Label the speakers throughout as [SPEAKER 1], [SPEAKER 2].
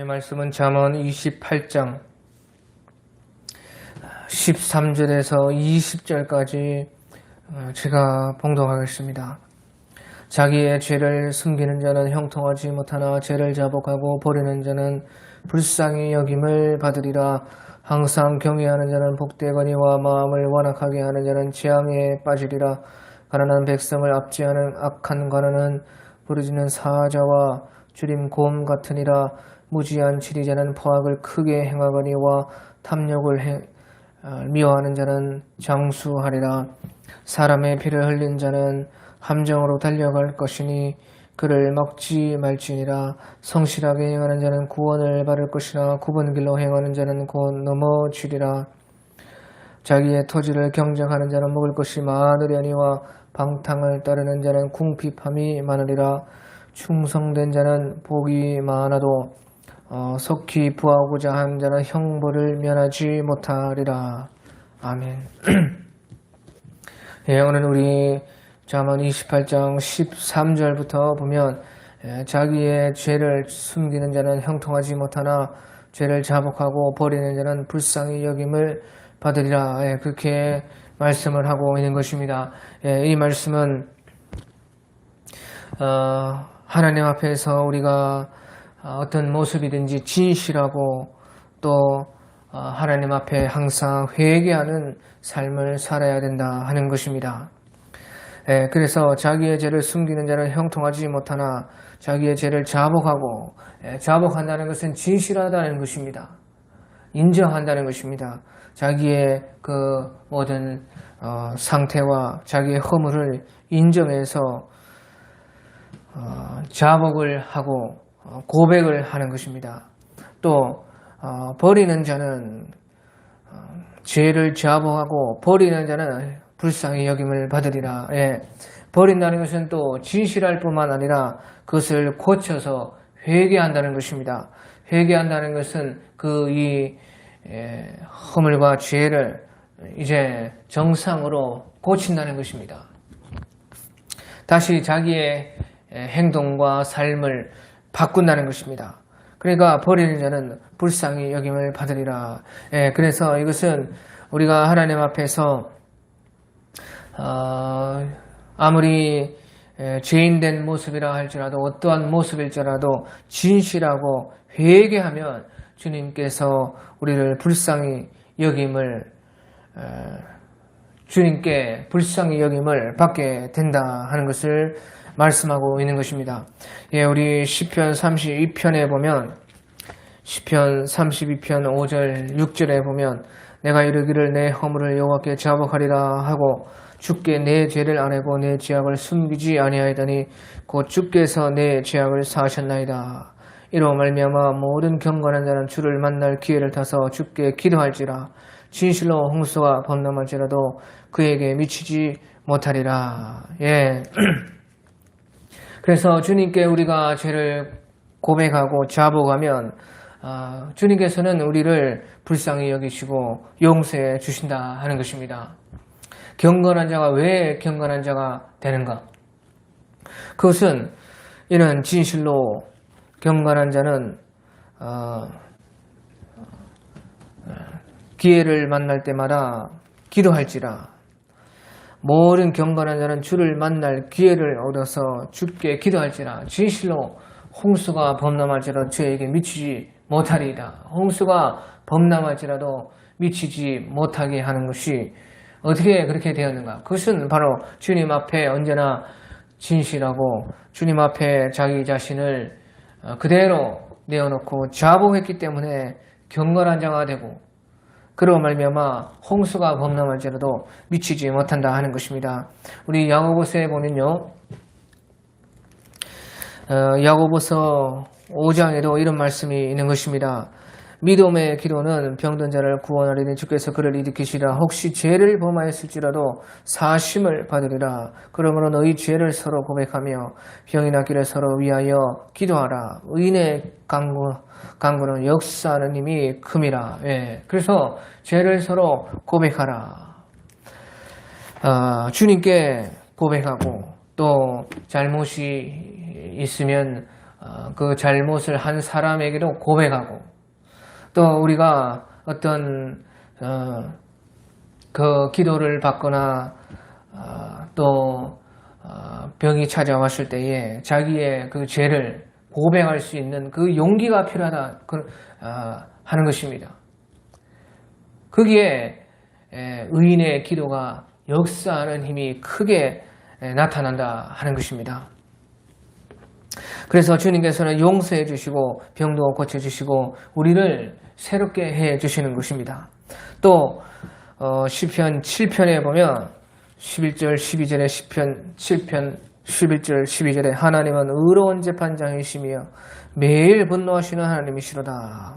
[SPEAKER 1] 말씀은 잠언 28장 13절에서 20절까지 제가 봉독하겠습니다. 자기의 죄를 숨기는 자는 형통하지 못하나 죄를 자복하고 버리는 자는 불쌍히 여김을 받으리라. 항상 경외하는 자는 복되거니와 마음을 완악하게 하는 자는 재앙에 빠지리라. 가난한 백성을 압제하는 악한 관원은 부르짖는 사자와 주림 곰 같으니라. 무지한 지리자는 포악을 크게 행하거니와 탐욕을 미워하는 자는 장수하리라. 사람의 피를 흘린 자는 함정으로 달려갈 것이니 그를 막지 말지니라. 성실하게 행하는 자는 구원을 받을 것이나 굽은 길로 행하는 자는 곧 넘어지리라. 자기의 토지를 경작하는 자는 먹을 것이 많으려니와 방탕을 따르는 자는 궁핍함이 많으리라. 충성된 자는 복이 많아도 속히 부하고자 하는 자는 형벌을 면하지 못하리라. 아멘. 예, 오늘 우리 잠언 28장 13절부터 보면 자기의 죄를 숨기는 자는 형통하지 못하나 죄를 자복하고 버리는 자는 불쌍히 여김을 받으리라. 예, 그렇게 말씀을 하고 있는 것입니다. 예, 이 말씀은 하나님 앞에서 우리가 어떤 모습이든지 진실하고 또 하나님 앞에 항상 회개하는 삶을 살아야 된다 하는 것입니다. 그래서 자기의 죄를 숨기는 자는 형통하지 못하나 자기의 죄를 자복하고, 자복한다는 것은 진실하다는 것입니다. 인정한다는 것입니다. 자기의 그 모든 상태와 자기의 허물을 인정해서 자복을 하고 고백을 하는 것입니다. 또 버리는 자는 죄를 자복하고 버리는 자는 불쌍히 여김을 받으리라. 예, 버린다는 것은 또 진실할 뿐만 아니라 그것을 고쳐서 회개한다는 것입니다. 회개한다는 것은 이 허물과 죄를 이제 정상으로 고친다는 것입니다. 다시 자기의 행동과 삶을 바꾼다는 것입니다. 그러니까 버리는 자는 불쌍히 여김을 받으리라. 예, 그래서 이것은 우리가 하나님 앞에서 아무리 죄인된 모습이라 할지라도 어떠한 모습일지라도 진실하고 회개하면 주님께서 우리를 불쌍히 여김을 주님께 불쌍히 여김을 받게 된다 하는 것을 말씀하고 있는 것입니다. 예, 우리 시편 32편에 보면 시편 32편 5절 6절에 보면 내가 이르기를 내 허물을 여호와께 자복하리라 하고 주께 내 죄를 아뢰고 내 죄악을 숨기지 아니하였더니 곧 주께서 내 죄악을 사하셨나이다. 이로 말미암아 모든 경건한 자는 주를 만날 기회를 타서 주께 기도할지라. 진실로 홍수가 범람할지라도 그에게 미치지 못하리라. 예. 그래서 주님께 우리가 죄를 고백하고 자복하면 주님께서는 우리를 불쌍히 여기시고 용서해 주신다 하는 것입니다. 경건한 자가 왜 경건한 자가 되는가? 그것은 이는 진실로 경건한 자는 기회를 만날 때마다 기도할지라. 모든 경건한 자는 주를 만날 기회를 얻어서 주께 기도할지라. 진실로 홍수가 범람할지라도 저에게 미치지 못하리이다. 홍수가 범람할지라도 미치지 못하게 하는 것이 어떻게 그렇게 되었는가? 그것은 바로 주님 앞에 언제나 진실하고 주님 앞에 자기 자신을 그대로 내어놓고 자복했기 때문에 경건한 자가 되고 그로 말미암아 홍수가 범람할지라도 미치지 못한다 하는 것입니다. 우리 야고보서에 보면요. 야고보서 5장에도 이런 말씀이 있는 것입니다. 믿음의 기도는 병든 자를 구원하리니 주께서 그를 일으키시라. 혹시 죄를 범하였을지라도 사심을 받으리라. 그러므로 너희 죄를 서로 고백하며 병이 낫기를 서로 위하여 기도하라. 의인의 강구는 역사하는 힘이 큼이라. 예. 그래서 죄를 서로 고백하라. 주님께 고백하고 또 잘못이 있으면 그 잘못을 한 사람에게도 고백하고 또 우리가 어떤 그 기도를 받거나 또 병이 찾아왔을 때에 자기의 그 죄를 고백할 수 있는 그 용기가 필요하다 하는 것입니다. 거기에 의인의 기도가 역사하는 힘이 크게 나타난다 하는 것입니다. 그래서 주님께서는 용서해 주시고 병도 고쳐주시고 우리를 새롭게 해 주시는 것입니다. 또 시편 7편에 보면 11절 12절에 시편 7편 11절 12절에 하나님은 의로운 재판장이시며 매일 분노하시는 하나님이시로다.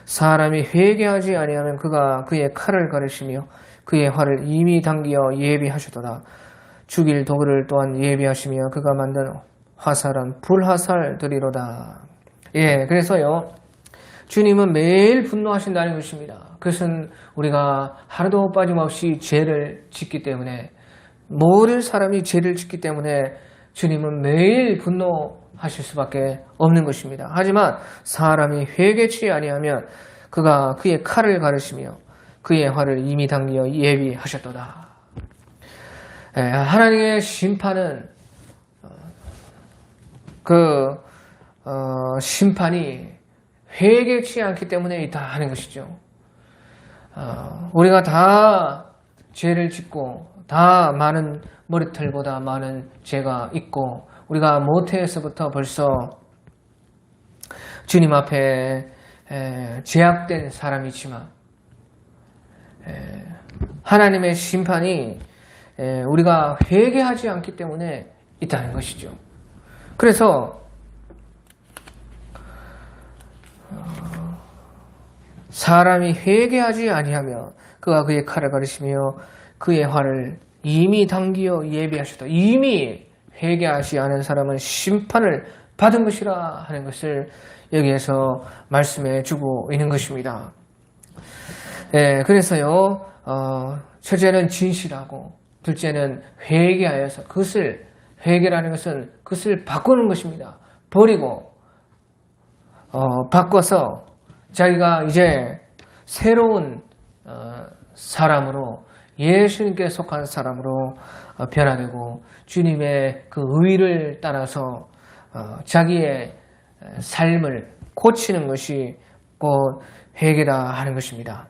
[SPEAKER 1] 사람이 회개하지 아니하면 그가 그의 칼을 가르시며 그의 활을 이미 당기어 예비하시도다. 죽일 도구를 또한 예비하시며 그가 만든 화살은 불화살들이로다. 예, 그래서요 주님은 매일 분노하신다는 것입니다. 그것은 우리가 하루도 빠짐없이 죄를 짓기 때문에 모든 사람이 죄를 짓기 때문에 주님은 매일 분노하실 수밖에 없는 것입니다. 하지만 사람이 회개치 아니하면 그가 그의 칼을 가르시며 그의 활을 이미 당기어 예비하셨도다. 하나님의 심판은 심판이 회개치 않기 때문에 있다 하는 것이죠. 우리가 다 죄를 짓고 다 많은 머리털보다 많은 죄가 있고 우리가 모태에서부터 벌써 주님 앞에 제약된 사람이지만 하나님의 심판이 우리가 회개하지 않기 때문에 있다는 것이죠. 그래서 사람이 회개하지 아니하며 그가 그의 칼을 가르시며 그의 활을 이미 당기어 예비하셨다. 이미 회개하지 않은 사람은 심판을 받은 것이라 하는 것을 여기에서 말씀해 주고 있는 것입니다. 그래서요 첫째는 진실하고 둘째는 회개하여서 회개라는 것은 그것을 바꾸는 것입니다. 버리고 바꿔서 자기가 이제 새로운 사람으로 예수님께 속한 사람으로 변화되고 주님의 그 의를 따라서 자기의 삶을 고치는 것이 곧 회개다 하는 것입니다.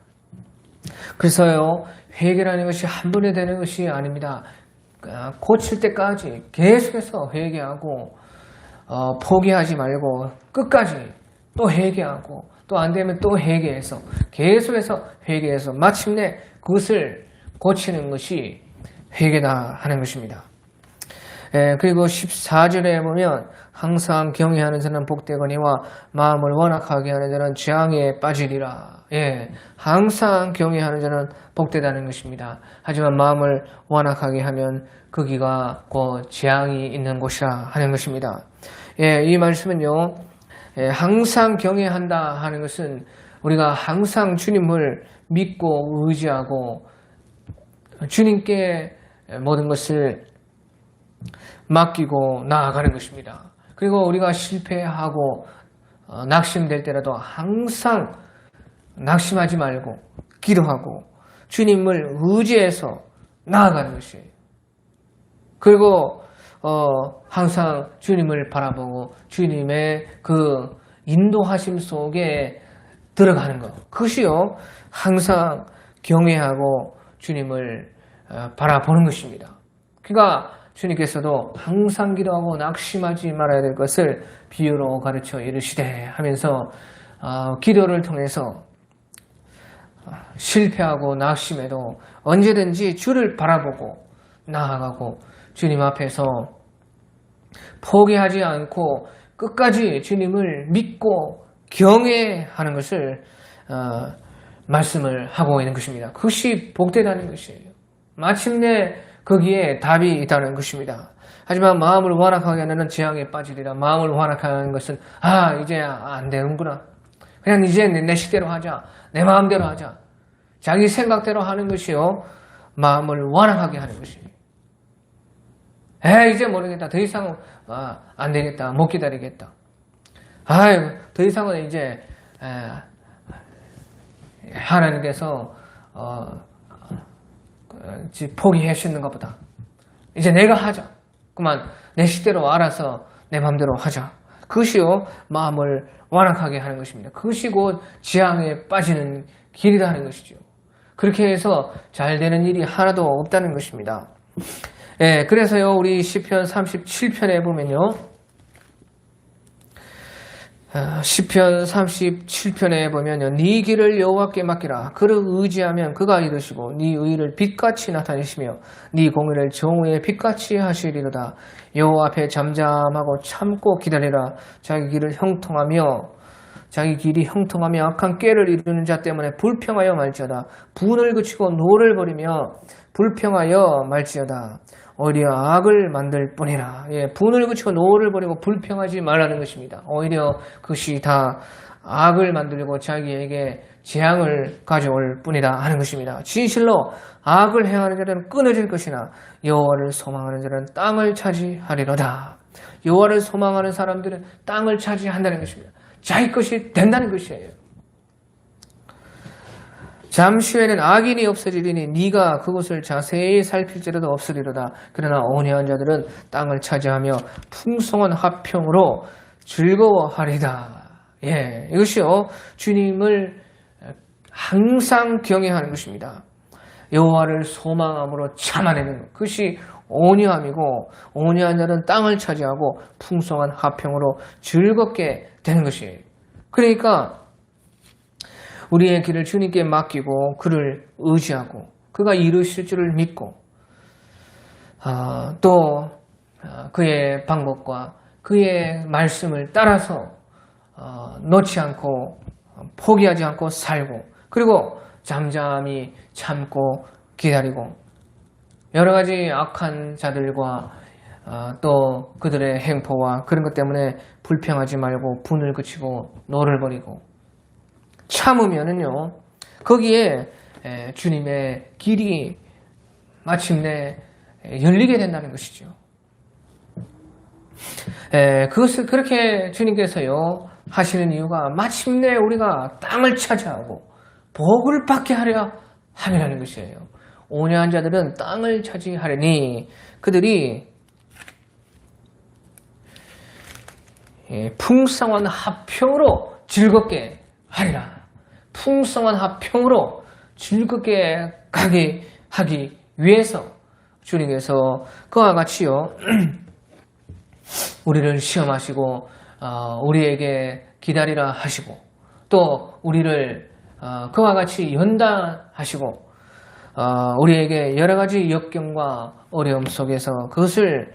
[SPEAKER 1] 그래서요 회개라는 것이 한 번에 되는 것이 아닙니다. 고칠 때까지 계속해서 회개하고 포기하지 말고 끝까지 또 회개하고 또 안 되면 또 회개해서 계속해서 회개해서 마침내 그것을 고치는 것이 회개다 하는 것입니다. 그리고 14절에 보면 항상 경외하는 자는 복되거니와 마음을 완악하게 하는 자는 재앙에 빠지리라. 항상 경외하는 자는 복되다는 것입니다. 하지만 마음을 완악하게 하면 거기가 곧 재앙이 있는 곳이라 하는 것입니다. 이 말씀은요 항상 경외한다 하는 것은 우리가 항상 주님을 믿고 의지하고 주님께 모든 것을 맡기고 나아가는 것입니다. 그리고 우리가 실패하고 낙심될 때라도 항상 낙심하지 말고 기도하고 주님을 의지해서 나아가는 것이에요. 그리고 항상 주님을 바라보고 주님의 그 인도하심 속에 들어가는 것. 그것이요 항상 경외하고 주님을 바라보는 것입니다. 그러니까 주님께서도 항상 기도하고 낙심하지 말아야 될 것을 비유로 가르쳐 이르시되 하면서 기도를 통해서 실패하고 낙심해도 언제든지 주를 바라보고 나아가고 주님 앞에서 포기하지 않고 끝까지 주님을 믿고 경외하는 것을 말씀을 하고 있는 것입니다. 그것이 복되다는 것이에요. 마침내 거기에 답이 있다는 것입니다. 하지만 마음을 완악하게 하는 재앙에 빠지리라. 마음을 완악하게 하는 것은 이제 안 되는구나. 그냥 이제 내 식대로 하자. 내 마음대로 하자. 자기 생각대로 하는 것이요 마음을 완악하게 하는 것이에요. 이제 모르겠다. 더 이상 안 되겠다. 못 기다리겠다. 더 이상은 이제 하나님께서 포기해 주는 것보다 이제 내가 하자. 그만 내 식대로 알아서 내 맘대로 하자. 그것이요 마음을 완악하게 하는 것입니다. 그것이 곧 지향에 빠지는 길이다 하는 것이죠. 그렇게 해서 잘 되는 일이 하나도 없다는 것입니다. 그래서요 우리 시편 37편에 보면요, 시편 37편에 보면요, 네 길을 여호와께 맡기라. 그를 의지하면 그가 이루시고 네 의를 빛같이 나타내시며 네 공의를 정오에 빛같이 하시리로다. 여호와 앞에 잠잠하고 참고 기다리라. 자기 길이 형통하며 악한 꾀를 이루는 자 때문에 불평하여 말지어다. 분을 그치고 노를 버리며 불평하여 말지어다. 오히려 악을 만들 뿐이라. 분을 그치고 노를 버리고 불평하지 말라는 것입니다. 오히려 그것이 다 악을 만들고 자기에게 재앙을 가져올 뿐이다 하는 것입니다. 진실로 악을 행하는 자는 끊어질 것이나 여호와를 소망하는 자는 땅을 차지하리로다. 여호와를 소망하는 사람들은 땅을 차지한다는 것입니다. 자기 것이 된다는 것이에요. 잠시 후에는 악인이 없어지리니 네가 그곳을 자세히 살필지라도 없으리로다. 그러나 온유한 자들은 땅을 차지하며 풍성한 화평으로 즐거워하리다. 이것이요 주님을 항상 경외하는 것입니다. 여호와를 소망함으로 참아내는 것, 그것이 온유함이고, 온유한 자는 땅을 차지하고 풍성한 화평으로 즐겁게 되는 것이에요. 그러니까 우리의 길을 주님께 맡기고 그를 의지하고 그가 이루실 줄을 믿고 또 그의 방법과 그의 말씀을 따라서 놓지 않고 포기하지 않고 살고, 그리고 잠잠히 참고 기다리고 여러 가지 악한 자들과 또 그들의 행포와 그런 것 때문에 불평하지 말고 분을 그치고 노를 버리고 참으면은요 거기에 주님의 길이 마침내 열리게 된다는 것이죠. 그것을 그렇게 주님께서요 하시는 이유가 마침내 우리가 땅을 차지하고 복을 받게 하려 함이라는 것이에요. 온유한 자들은 땅을 차지하려니 그들이 풍성한 화평으로 즐겁게 하리라. 풍성한 화평으로 즐겁게 가게 하기 위해서 주님께서 그와 같이요 우리를 시험하시고 우리에게 기다리라 하시고 또 우리를 그와 같이 연단하시고 우리에게 여러 가지 역경과 어려움 속에서 그것을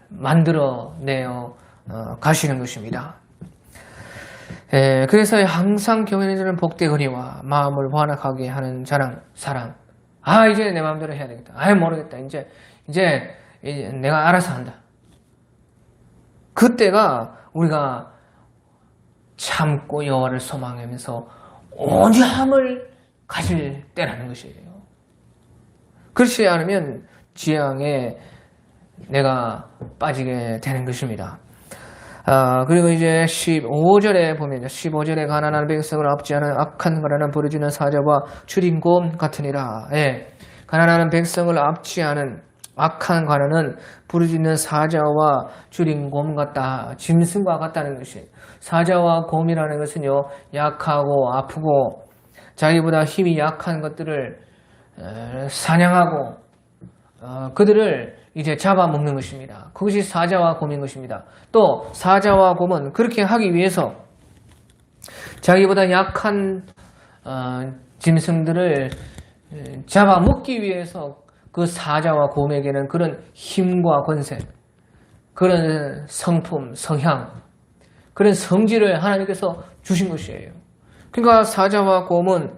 [SPEAKER 1] 만들어내어 가시는 것입니다. 그래서 항상 경외하는 자는 복되거니와 마음을 완악하게 하는 자랑 사랑. 이제 내 마음대로 해야 되겠다. 모르겠다. 이제 내가 알아서 한다. 그때가 우리가 참고 여호와를 소망하면서 온유함을 가질 때라는 것이에요. 그렇지 않으면 지향에 내가 빠지게 되는 것입니다. 그리고 이제 15절에 보면 15절에 가난한 백성을 압제하는 악한 관하는 부르짖는 사자와 주린곰 같으니라. 가난한 백성을 압제하는 악한 관하는 부르짖는 사자와 주린곰 같다. 짐승과 같다는 것이, 사자와 곰이라는 것은요 약하고 아프고 자기보다 힘이 약한 것들을 사냥하고 그들을 이제 잡아먹는 것입니다. 그것이 사자와 곰인 것입니다. 또 사자와 곰은 그렇게 하기 위해서 자기보다 약한 짐승들을 잡아먹기 위해서 그 사자와 곰에게는 그런 힘과 권세, 그런 성품, 성향, 그런 성질을 하나님께서 주신 것이에요. 그러니까 사자와 곰은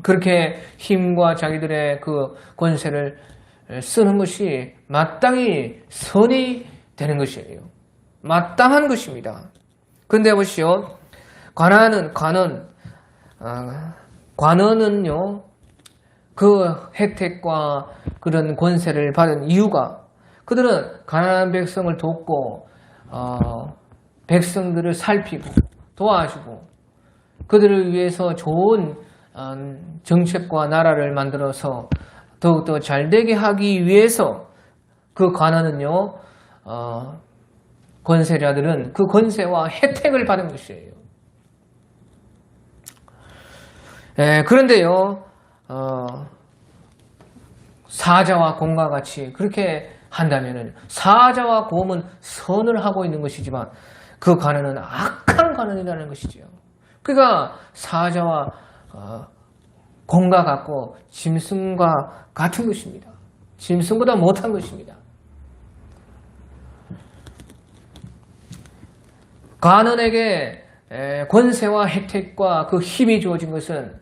[SPEAKER 1] 그렇게 힘과 자기들의 그 권세를 쓰는 것이 마땅히 선이 되는 것이에요. 마땅한 것입니다. 근데 보시오, 관원은요 그 혜택과 그런 권세를 받은 이유가 그들은 가난한 백성을 돕고 백성들을 살피고 도와주고 그들을 위해서 좋은 정책과 나라를 만들어서 더욱더 잘되게 하기 위해서 그 관원은요, 권세자들은 그 권세와 혜택을 받은 것이에요. 그런데요, 사자와 곰과 같이 그렇게 한다면은 사자와 곰은 선을 하고 있는 것이지만 그 관원은 악한 관원이라는 것이지요. 그러니까 사자와 곰과 같고 짐승과 같은 것입니다. 짐승보다 못한 것입니다. 관원에게 권세와 혜택과 그 힘이 주어진 것은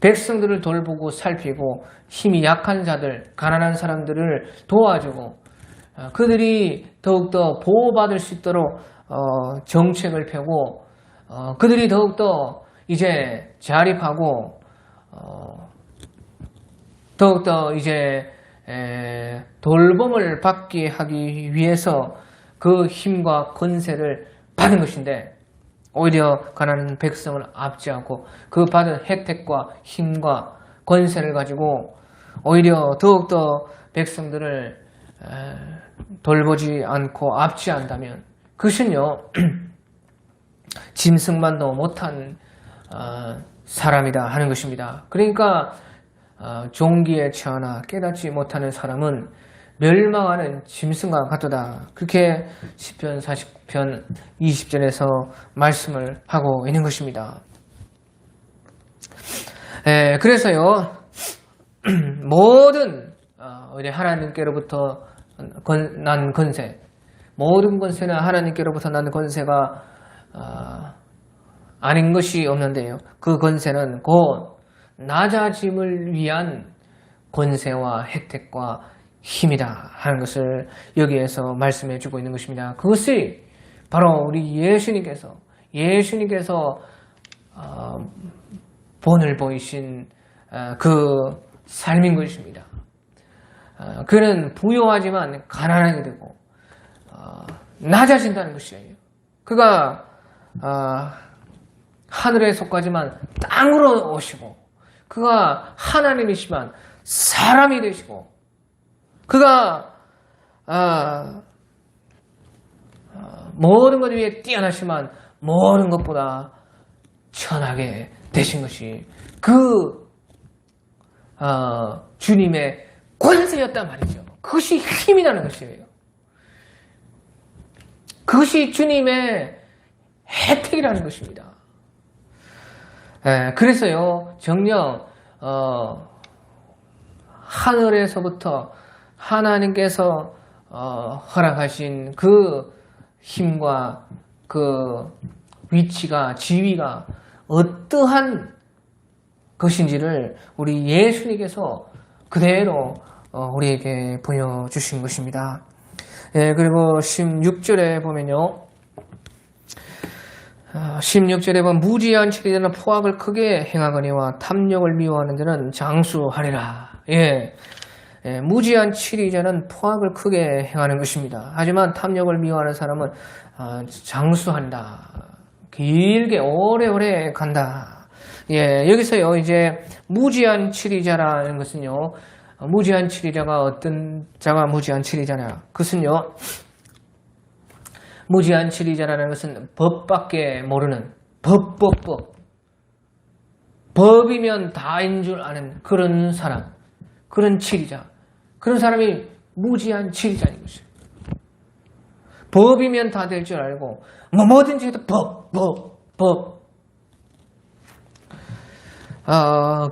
[SPEAKER 1] 백성들을 돌보고 살피고 힘이 약한 자들, 가난한 사람들을 도와주고 그들이 더욱더 보호받을 수 있도록 정책을 펴고 그들이 더욱더 이제 자립하고 더욱더 이제 돌봄을 받게 하기 위해서 그 힘과 권세를 받은 것인데 오히려 가난한 백성을 앞지 않고 그 받은 혜택과 힘과 권세를 가지고 오히려 더욱더 백성들을 돌보지 않고 앞지 않다면 그것은요 짐승만도 못한 사람이다 하는 것입니다. 그러니까 종기에 처하나 깨닫지 못하는 사람은 멸망하는 짐승과 같도다. 그렇게 시편 40편 20절에서 말씀을 하고 있는 것입니다. 그래서요 모든 하나님께로부터 난 권세, 모든 권세는 하나님께로부터 난 권세가 아닌 것이 없는데요. 그 권세는 곧 낮아짐을 위한 권세와 혜택과 힘이다 하는 것을 여기에서 말씀해 주고 있는 것입니다. 그것이 바로 우리 예수님께서 본을 보이신 그 삶인 것입니다. 그는 부요하지만 가난하게 되고 낮아진다는 것이에요. 그가 하늘에 속하지만 땅으로 오시고 그가 하나님이시지만 사람이 되시고 그가 모든 것 위에 뛰어나시만 모든 것보다 천하게 되신 것이 그 주님의 권세였단 말이죠. 그것이 힘이라는 것이에요. 그것이 주님의 혜택이라는 것입니다. 그래서요 정녕 하늘에서부터 하나님께서 허락하신 그 힘과 그 위치가 지위가 어떠한 것인지를 우리 예수님께서 그대로 우리에게 보여주신 것입니다. 그리고 16절에 보면요. 16절에 보면 무지한 치리자는 포악을 크게 행하거니와 탐욕을 미워하는 자는 장수하리라. 무지한 치리자는 포악을 크게 행하는 것입니다. 하지만 탐욕을 미워하는 사람은 장수한다. 길게 오래오래 간다. 여기서요 이제 무지한 치리자라는 것은요 무지한 치리자가 어떤 자가 무지한 치리자냐? 그것은요 무지한 치리자라는 것은 법밖에 모르는 법이면 다인 줄 아는 그런 사람, 그런 치리자, 그런 사람이 무지한 치리자인 것이에요. 법이면 다 될 줄 알고 뭐든지 해도 법.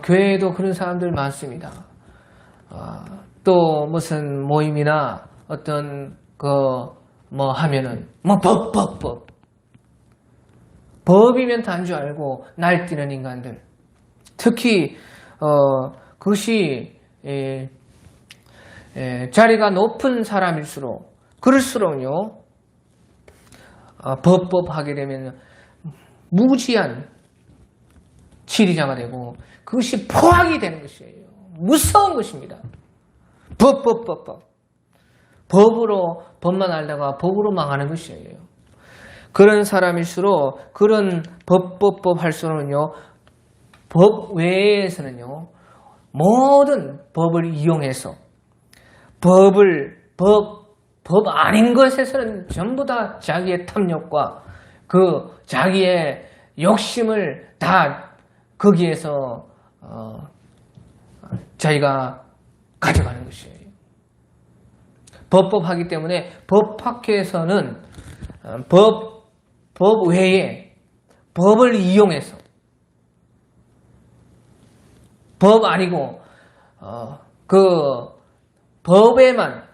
[SPEAKER 1] 교회에도 그런 사람들 많습니다. 또 무슨 모임이나 어떤 뭐 하면은 법. 법이면 다인 줄 알고 날뛰는 인간들. 특히 그것이 자리가 높은 사람일수록 그럴수록요 법하게 되면 무지한 치리자가 되고 그것이 포악이 되는 것이에요. 무서운 것입니다. 법으로 법만 알다가 법으로 망하는 것이에요. 그런 사람일수록 그런 법 할수록은요, 법 외에서는요, 모든 법을 이용해서 법 아닌 것에서는 전부 다 자기의 탐욕과 그 자기의 욕심을 다 거기에서 자기가 가져가는 것이에요. 법하기 때문에 법 밖에서는 법 외에 법을 이용해서 법 아니고 그 법에서만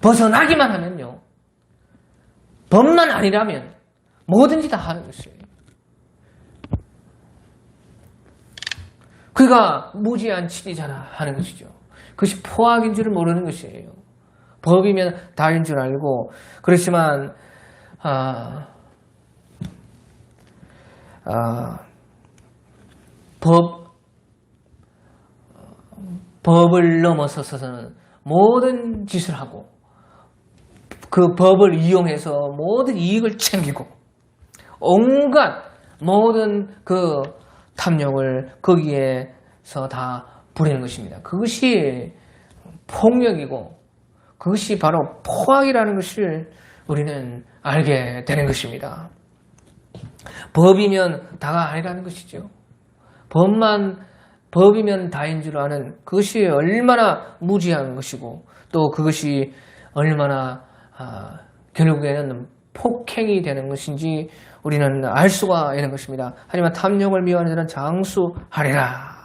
[SPEAKER 1] 벗어나기만 하면요, 법만 아니라면 뭐든지 다 하는 것이에요. 그가 무지한 치리자라 하는 것이죠. 그것이 포악인 줄을 모르는 것이에요. 법이면 다인 줄 알고, 그렇지만 법을 넘어서서는 모든 짓을 하고 그 법을 이용해서 모든 이익을 챙기고 온갖 모든 그 탐욕을 거기에서 다 부리는 것입니다. 그것이 폭력이고 그것이 바로 포악이라는 것을 우리는 알게 되는 것입니다. 법이면 다가 아니라는 것이죠. 법이면 다인 줄 아는 그것이 얼마나 무지한 것이고 또 그것이 얼마나 결국에는 폭행이 되는 것인지 우리는 알 수가 있는 것입니다. 하지만 탐욕을 미워하는 자는 장수하리라.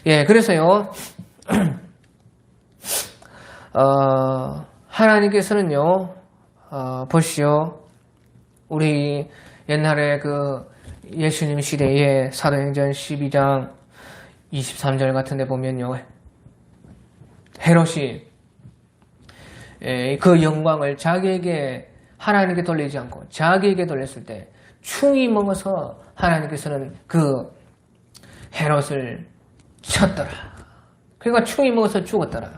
[SPEAKER 1] 예, 그래서요, 하나님께서는요, 보시오. 우리 옛날에 그 예수님 시대에 사도행전 12장 23절 같은 데 보면요, 헤롯이 그 영광을 자기에게 하나님께 돌리지 않고 자기에게 돌렸을 때 충이 먹어서 하나님께서는 그 헤롯을 쳤더라. 그러니까 충이 먹어서 죽었더라.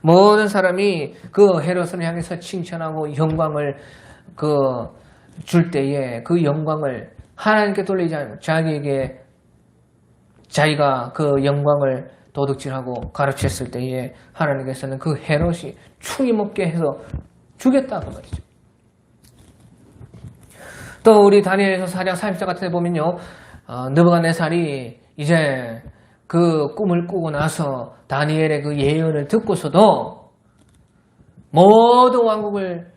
[SPEAKER 1] 모든 사람이 그 헤롯을 향해서 칭찬하고 영광을 줄 때에 그 영광을 하나님께 돌리지 않고 자기가 그 영광을 도둑질하고 가르쳤을 때에 하나님께서는 그 헤롯이 충이 먹게 해서 죽였다고 말이죠. 또 우리 다니엘서 4장 40절 같은 데 보면요, 느부갓네살이 이제 그 꿈을 꾸고 나서 다니엘의 그 예언을 듣고서도 모든 왕국을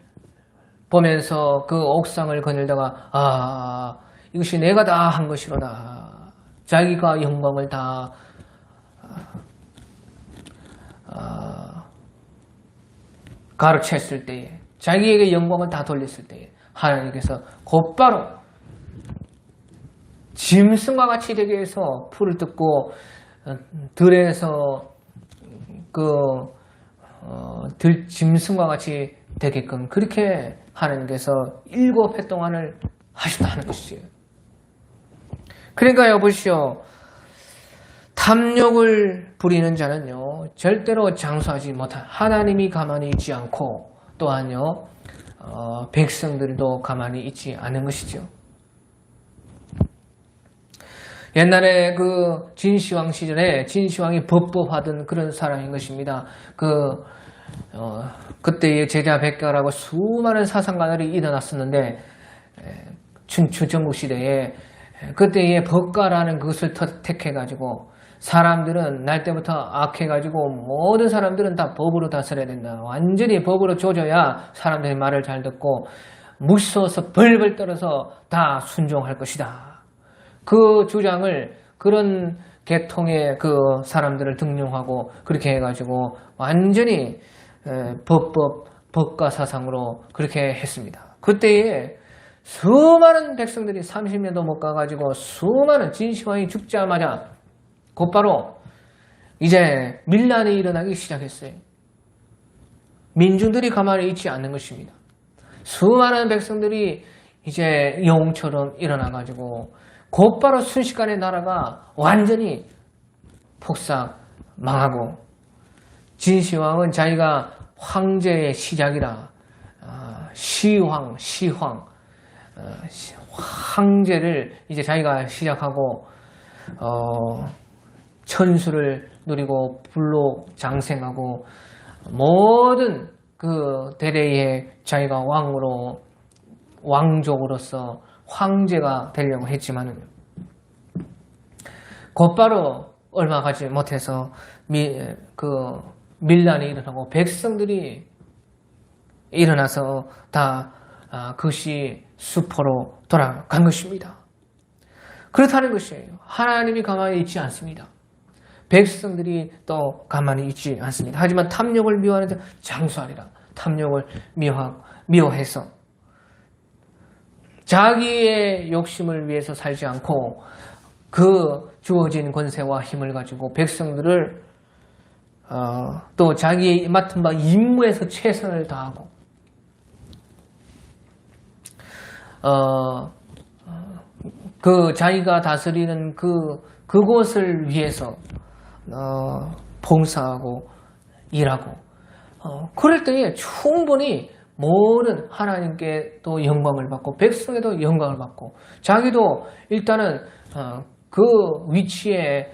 [SPEAKER 1] 보면서 그 옥상을 거닐다가 이것이 내가 다 한 것이로다. 자기가 영광을 다 가르쳤을 때에 자기에게 영광을 다 돌렸을 때에 하나님께서 곧바로 짐승과 같이 되게 해서 풀을 뜯고 들에서 짐승과 같이 되게끔 그렇게 하나님께서 7해 동안을 하셨다는 것이에요. 그러니까요, 보시오. 탐욕을 부리는 자는요, 절대로 장수하지 못한, 하나님이 가만히 있지 않고 또한요, 백성들도 가만히 있지 않은 것이죠. 옛날에 그 진시황 시절에 진시황이 법법하던 그런 사람인 것입니다. 그때의 제자 백가라고 수많은 사상가들이 일어났었는데, 춘추전국 시대에 그때의 법가라는 것을 택해가지고 사람들은 날 때부터 악해가지고 모든 사람들은 다 법으로 다스려야 된다. 완전히 법으로 조져야 사람들의 말을 잘 듣고 무서워서 벌벌 떨어서 다 순종할 것이다. 그 주장을 그런 계통의 그 사람들을 등용하고 그렇게 해가지고 완전히 법가 사상으로 그렇게 했습니다. 그때에 수많은 백성들이 30년도 못 가가지고 수많은 진시황이 죽자마자 곧바로 이제 밀란이 일어나기 시작했어요. 민중들이 가만히 있지 않는 것입니다. 수많은 백성들이 이제 영웅처럼 일어나가지고 곧바로 순식간에 나라가 완전히 폭삭 망하고 진시황은 자기가 황제의 시작이라 시황 황제를 이제 자기가 시작하고 천수를 누리고 불로 장생하고 모든 그 대대의 자기가 왕족으로서 황제가 되려고 했지만은 곧바로 얼마 가지 못해서 밀란이 일어나고 백성들이 일어나서 다 그것이 수포로 돌아간 것입니다. 그렇다는 것이에요. 하나님이 가만히 있지 않습니다. 백성들이 또 가만히 있지 않습니다. 하지만 탐욕을 미워하는 자 장수하리라. 탐욕을 미워해서 자기의 욕심을 위해서 살지 않고 그 주어진 권세와 힘을 가지고 백성들을 또 자기의 맡은 바 임무에서 최선을 다하고 그 자기가 다스리는 그곳을 위해서 봉사하고 일하고 그럴 때에 충분히 모든 하나님께 또 영광을 받고 백성에도 영광을 받고 자기도 일단은 그 위치에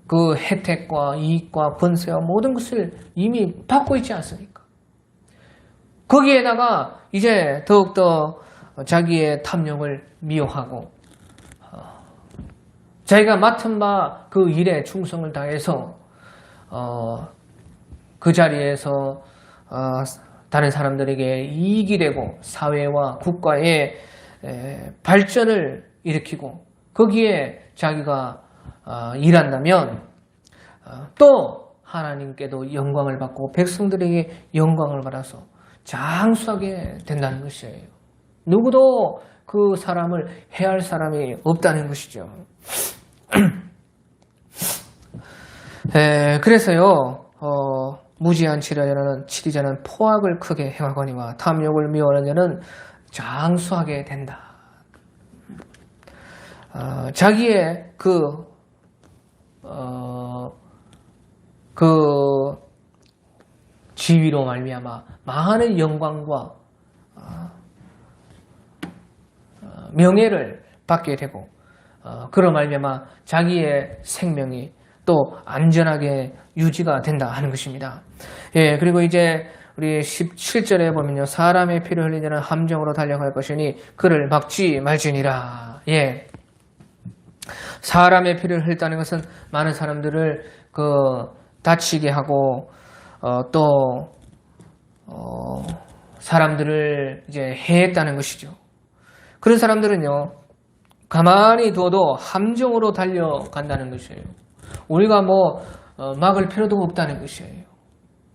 [SPEAKER 1] 그 혜택과 이익과 권세와 모든 것을 이미 받고 있지 않습니까? 거기에다가 이제 더욱더 자기의 탐욕을 미워하고 자기가 맡은 바 그 일에 충성을 다해서 그 자리에서 다른 사람들에게 이익이 되고 사회와 국가의 발전을 일으키고 거기에 자기가 일한다면 또 하나님께도 영광을 받고 백성들에게 영광을 받아서 장수하게 된다는 것이에요. 누구도 그 사람을 해할 사람이 없다는 것이죠. 그래서요, 무지한 치리자는 포악을 크게 행하거니와 탐욕을 미워하는 자는 장수하게 된다. 자기의 그 지위로 말미암아 많은 영광과 명예를 받게 되고 그로 말미암아 자기의 생명이 또 안전하게 유지가 된다 하는 것입니다. 예, 그리고 이제 우리 17절에 보면요. 사람의 피를 흘린 자는 함정으로 달려갈 것이니 그를 막지 말지니라. 예. 사람의 피를 흘렸다는 것은 많은 사람들을 다치게 하고 또 사람들을 이제 해했다는 것이죠. 그런 사람들은요. 가만히 둬도 함정으로 달려간다는 것이에요. 우리가 막을 필요도 없다는 것이에요.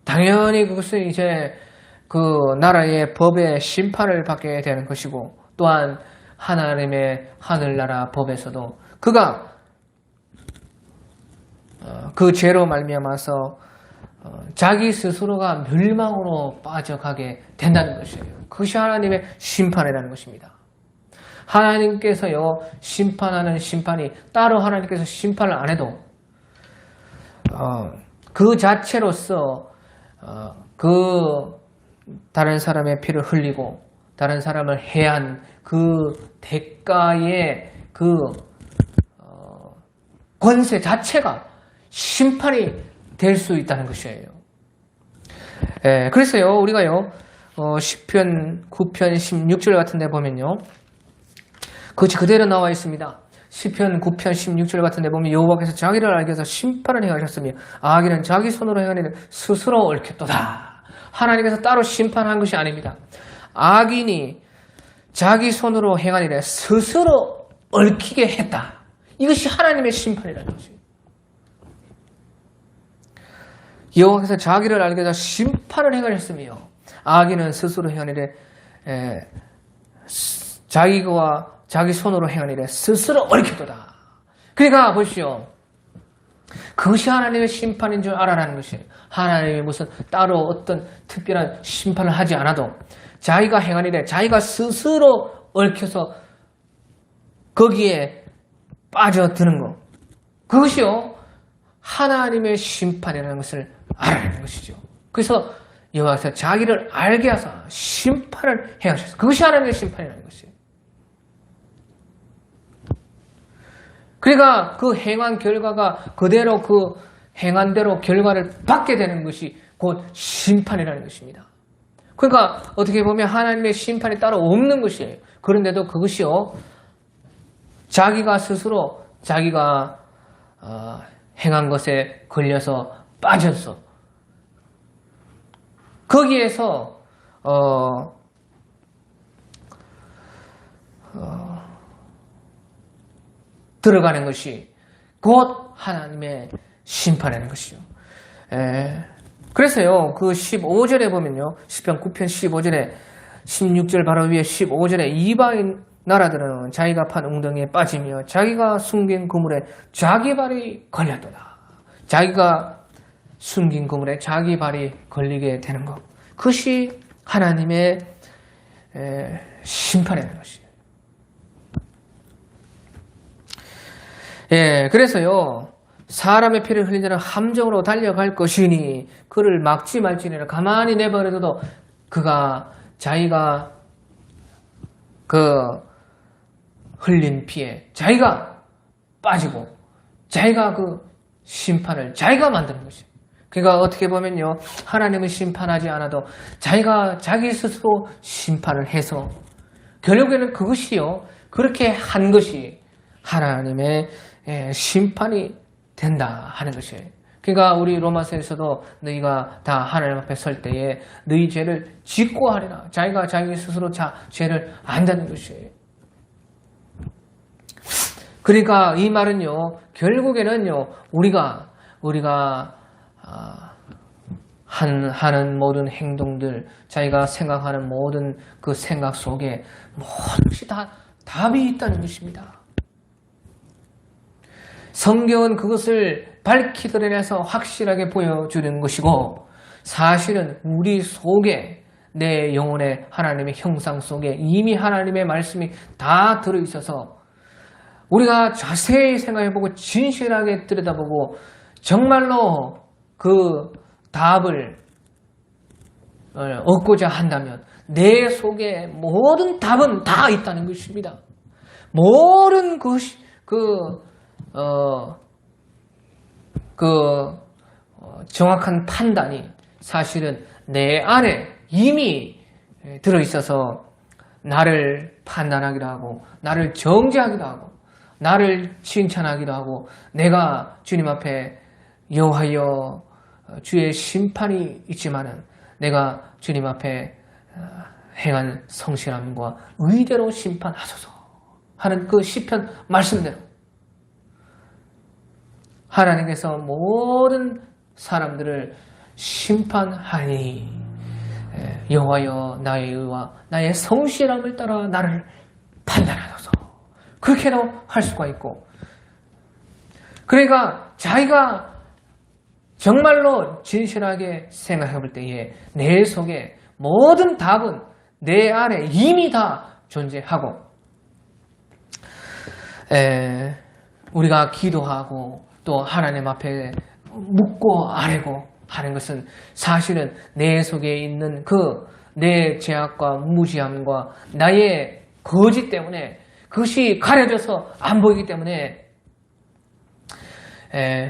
[SPEAKER 1] 당연히 그것은 이제 그 나라의 법의 심판을 받게 되는 것이고 또한 하나님의 하늘나라 법에서도 그가 그 죄로 말미암아서 자기 스스로가 멸망으로 빠져가게 된다는 것이에요. 그것이 하나님의 심판이라는 것입니다. 하나님께서요 심판하는 심판이 따로 하나님께서 심판을 안 해도 그 자체로서 그 다른 사람의 피를 흘리고 다른 사람을 해한 그 대가의 그 권세 자체가 심판이 될 수 있다는 것이에요. 그래서요 우리가요 시편 9편 16절 같은 데 보면요 그것이 그대로 나와 있습니다. 시편 9편 16절 같은 데 보면 여호와께서 자기를 알게 해서 심판을 행하셨으며 악인은 자기 손으로 행하는 스스로 얽혔도다. 하나님께서 따로 심판한 것이 아닙니다. 악인이 자기 손으로 행한 일에 스스로 얽히게 했다. 이것이 하나님의 심판이라는 것입니다. 여호와께서 자기를 알게 해서 심판을 행하셨으며 악인은 스스로 행한 일에 자기 손으로 행한 일에 스스로 얽혔도다. 그러니까 보시오. 그것이 하나님의 심판인 줄 알아라는 것이에요. 하나님이 무슨 따로 어떤 특별한 심판을 하지 않아도 자기가 행한 일에 자기가 스스로 얽혀서 거기에 빠져드는 것. 그것이요. 하나님의 심판이라는 것을 알아내는 것이죠. 그래서 여호와께서 자기를 알게 하사 심판을 행하셨어요. 그것이 하나님의 심판이라는 것이에요. 그러니까 그 행한 결과가 그대로 그 행한 대로 결과를 받게 되는 것이 곧 심판이라는 것입니다. 그러니까 어떻게 보면 하나님의 심판이 따로 없는 것이에요. 그런데도 그것이요, 자기가 스스로 자기가 행한 것에 걸려서 빠져서 거기에서 들어가는 것이 곧 하나님의 심판이라는 것이죠. 그래서요, 그 15절에 보면요, 시편 9편 15절에 16절 바로 위에 15절에 이방인 나라들은 자기가 판 웅덩이에 빠지며 자기가 숨긴 그물에 자기 발이 걸렸도다. 자기가 숨긴 그물에 자기 발이 걸리게 되는 것. 그것이 하나님의 심판이라는 것이에요. 그래서요, 사람의 피를 흘린 자는 함정으로 달려갈 것이니 그를 막지 말지니라. 가만히 내버려둬도 그가 자기가 그 흘린 피에 자기가 빠지고 자기가 그 심판을 자기가 만드는 것이에요. 그러니까 어떻게 보면요, 하나님은 심판하지 않아도 자기가 자기 스스로 심판을 해서 결국에는 그것이요, 그렇게 한 것이 하나님의 심판이 된다 하는 것이에요. 그러니까 우리 로마서에서도 너희가 다 하나님 앞에 설 때에 너희 죄를 짓고 하리라. 자기가 자기 스스로 죄를 안다는 것이에요. 그러니까 이 말은요, 결국에는요, 우리가 하는 모든 행동들, 자기가 생각하는 모든 그 생각 속에 모든 것이 다 답이 있다는 것입니다. 성경은 그것을 밝히 드러내서 확실하게 보여주는 것이고, 사실은 우리 속에, 내 영혼의 하나님의 형상 속에 이미 하나님의 말씀이 다 들어있어서 우리가 자세히 생각해보고 진실하게 들여다보고 정말로 그 답을 얻고자 한다면 내 속에 모든 답은 다 있다는 것입니다. 모든 것이 정확한 판단이 사실은 내 안에 이미 들어있어서 나를 판단하기도 하고 나를 정죄하기도 하고 나를 칭찬하기도 하고 내가 주님 앞에 여호와여 주의 심판이 있지만은 내가 주님 앞에 행한 성실함과 의대로 심판하소서 하는 그 시편 말씀대로 하나님께서 모든 사람들을 심판하니 여호와여 나의 의와 나의 성실함을 따라 나를 판단하소서. 그렇게도 할 수가 있고, 그러니까 자기가 정말로 진실하게 생각해 볼 때에 내 속에 모든 답은 내 안에 이미 다 존재하고, 우리가 기도하고 또 하나님 앞에 묻고 아뢰고 하는 것은 사실은 내 속에 있는 내 죄악과 무지함과 나의 거짓 때문에 그것이 가려져서 안 보이기 때문에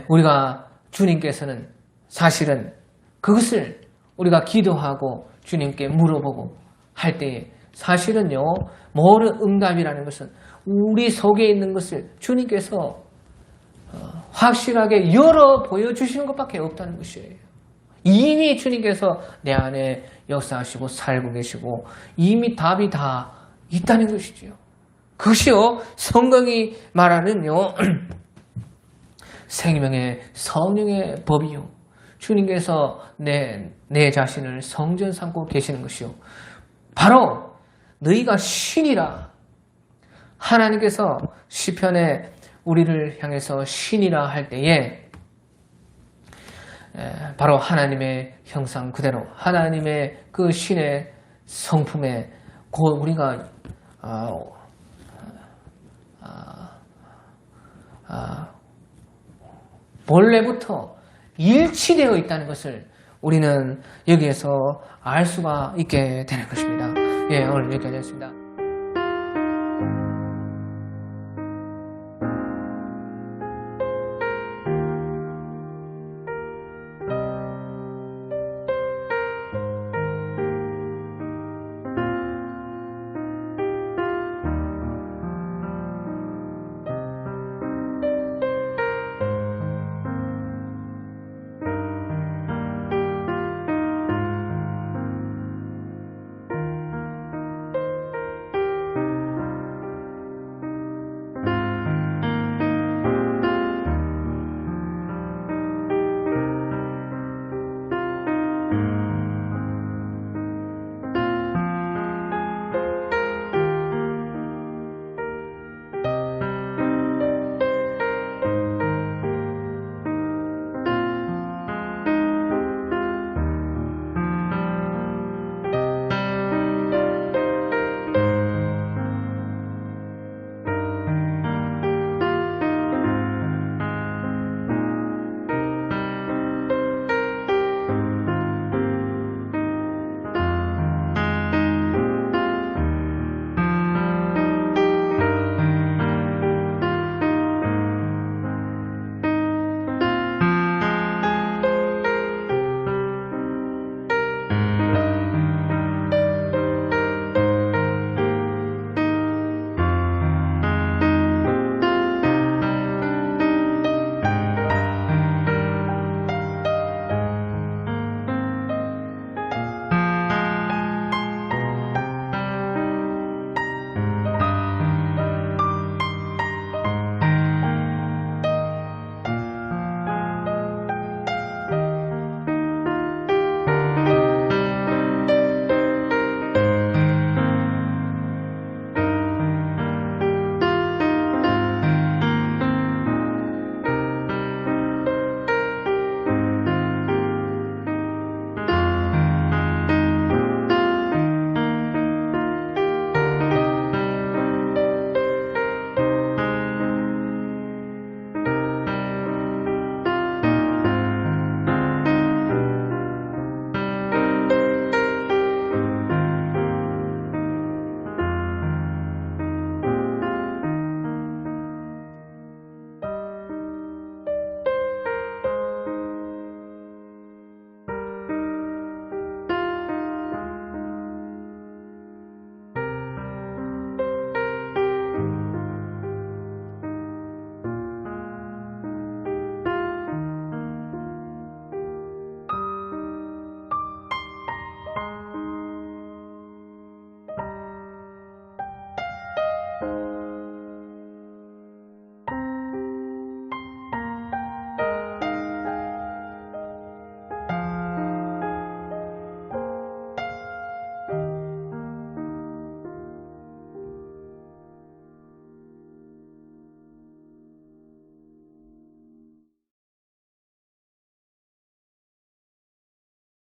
[SPEAKER 1] 우리가 주님께서는 사실은 그것을 우리가 기도하고 주님께 물어보고 할 때에 사실은요, 모든 응답이라는 것은 우리 속에 있는 것을 주님께서 확실하게 열어 보여주시는 것밖에 없다는 것이에요. 이미 주님께서 내 안에 역사하시고 살고 계시고 이미 답이 다 있다는 것이지요. 그것이요, 성경이 말하는요, 생명의 성령의 법이요, 주님께서 내 자신을 성전 삼고 계시는 것이요, 바로 너희가 신이라. 하나님께서 시편에 우리를 향해서 신이라 할 때에 바로 하나님의 형상 그대로 하나님의 그 신의 성품에 곧 우리가 본래부터 일치되어 있다는 것을 우리는 여기에서 알 수가 있게 되는 것입니다. 예, 오늘 여기까지 하겠습니다.